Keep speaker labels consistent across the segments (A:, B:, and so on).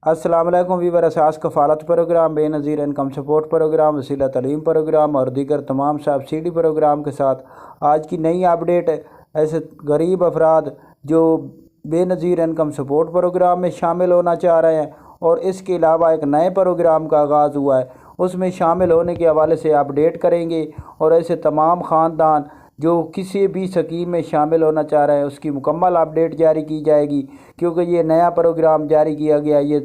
A: अस्सलाम वालेकुम वीवर। असास कफ़ालत program, Benazir income support program, वसीला तालीम प्रोग्राम और दीगर तमाम सब्सिडी प्रोग्राम के साथ आज की नई अपडेट ऐसे गरीब अफराद जो बेनज़ीर इनकम सपोर्ट प्रोग्राम में शामिल होना चाह रहे हैं और इसके अलावा एक नए प्रोग्राम का आगाज़ हुआ है, उसमें शामिल होने के हवाले से अपडेट करेंगे। और ऐसे तमाम ख़ानदान जो किसी भी स्कीम में शामिल होना चाह रहे हैं उसकी मुकम्मल अपडेट जारी की जाएगी, क्योंकि ये नया प्रोग्राम जारी किया गया। ये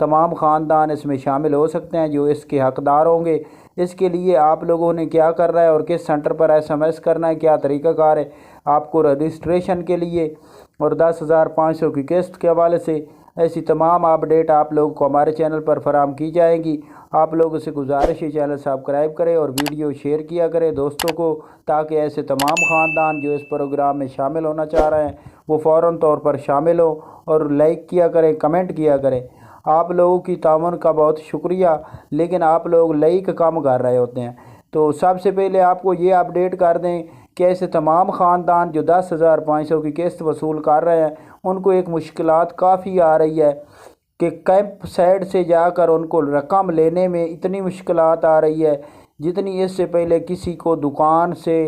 A: तमाम ख़ानदान इसमें शामिल हो सकते हैं जो इसके हकदार होंगे। इसके लिए आप लोगों ने क्या करना है और किस सेंटर पर SMS करना है, क्या तरीक़ाकार है आपको रजिस्ट्रेशन के लिए और 10,500 की किस्त के हवाले से ऐसी तमाम अपडेट आप लोगों को हमारे चैनल पर फराहम की जाएंगी। आप लोगों से गुजारिश है चैनल सब्सक्राइब करें और वीडियो शेयर किया करें दोस्तों को, ताकि ऐसे तमाम ख़ानदान जो इस प्रोग्राम में शामिल होना चाह रहे हैं वो फ़ौरन तौर पर शामिल हो और लाइक किया करें, कमेंट किया करें। आप लोगों की ताउन का बहुत शुक्रिया, लेकिन आप लोग लाइक कम कर रहे होते हैं। तो सबसे पहले आपको ये अपडेट कर दें कि ऐसे तमाम ख़ानदान जो 10,500 की किस्त वसूल कर रहे हैं उनको एक मुश्किलात काफ़ी आ रही है कि कैंप साइड से जाकर उनको रकम लेने में इतनी मुश्किलात आ रही है जितनी इससे पहले किसी को दुकान से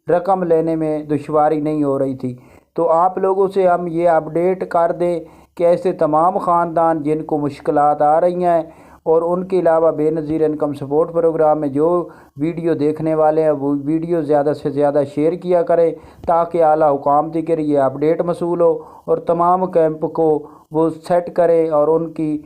A: रकम लेने में दुश्वारी नहीं हो रही थी। तो आप लोगों से हम ये अपडेट कर दें कि ऐसे तमाम ख़ानदान जिनको मुश्किलात आ रही हैं और उनके अलावा बेनज़ीर इनकम सपोर्ट प्रोग्राम में जो वीडियो देखने वाले हैं वो वीडियो ज़्यादा से ज़्यादा शेयर किया करें, ताकि आला हुकामती के लिए अपडेट मसूल हो और तमाम कैंप को वो सेट करें और उनकी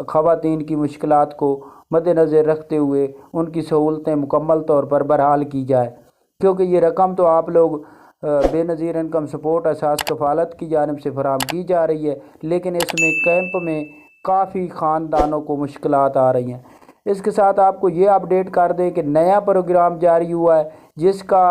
A: ख़वातीन की मुश्किलात को मद्देनज़र रखते हुए उनकी सहूलतें मुकम्मल तौर पर बहाल की जाए। क्योंकि ये रकम तो आप लोग बेनज़ीर इनकम सपोर्ट असास कफ़ालत की जानिब से फराहम की जा रही है, लेकिन इसमें कैंप में काफ़ी ख़ानदानों को मुश्किलात आ रही हैं। इसके साथ आपको ये अपडेट कर दें कि नया प्रोग्राम जारी हुआ है जिसका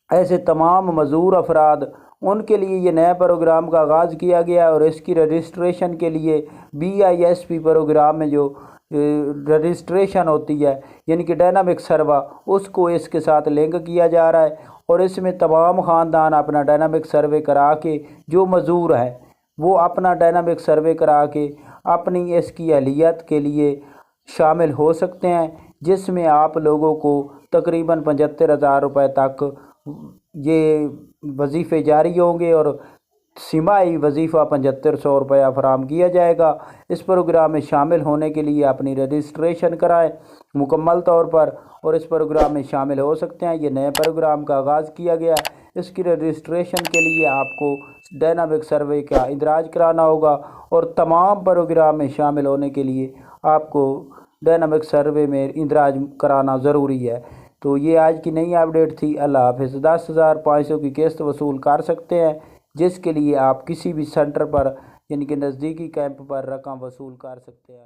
A: ऐसे तमाम मज़दूर अफराद उनके लिए ये नया प्रोग्राम का आगाज़ किया गया है और इसकी रजिस्ट्रेशन के लिए BISP प्रोग्राम में जो रजिस्ट्रेशन होती है यानी कि डायनामिक सर्वा, उसको इसके साथ लिंक किया जा रहा है और इसमें तमाम ख़ानदान अपना डायनामिक सर्वे करा के जो मज़दूर हैं वो अपना डायनामिक सर्वे करा के अपनी इसकी अहलियत के लिए शामिल हो सकते हैं, जिसमें आप लोगों को तकरीबन 75,000 रुपये तक ये वजीफ़े जारी होंगे और सिमाही वजीफ़ा 7500 रुपया फराहम किया जाएगा। इस प्रोग्राम में शामिल होने के लिए अपनी रजिस्ट्रेशन कराएं मुकम्मल तौर पर और इस प्रोग्राम में शामिल हो सकते हैं। ये नए प्रोग्राम का आगाज़ किया गया। इसकी रजिस्ट्रेशन के लिए आपको डायनामिक सर्वे का इंदराज कराना होगा और तमाम प्रोग्राम में शामिल होने के लिए आपको डायनामिक सर्वे में इंदराज कराना ज़रूरी है। तो ये आज की नई अपडेट थी। अल्लाह हाफ़िज़। 10,500 की किस्त वसूल कर सकते हैं, जिसके लिए आप किसी भी सेंटर पर यानी कि नज़दीकी कैंप पर रकम वसूल कर सकते हैं।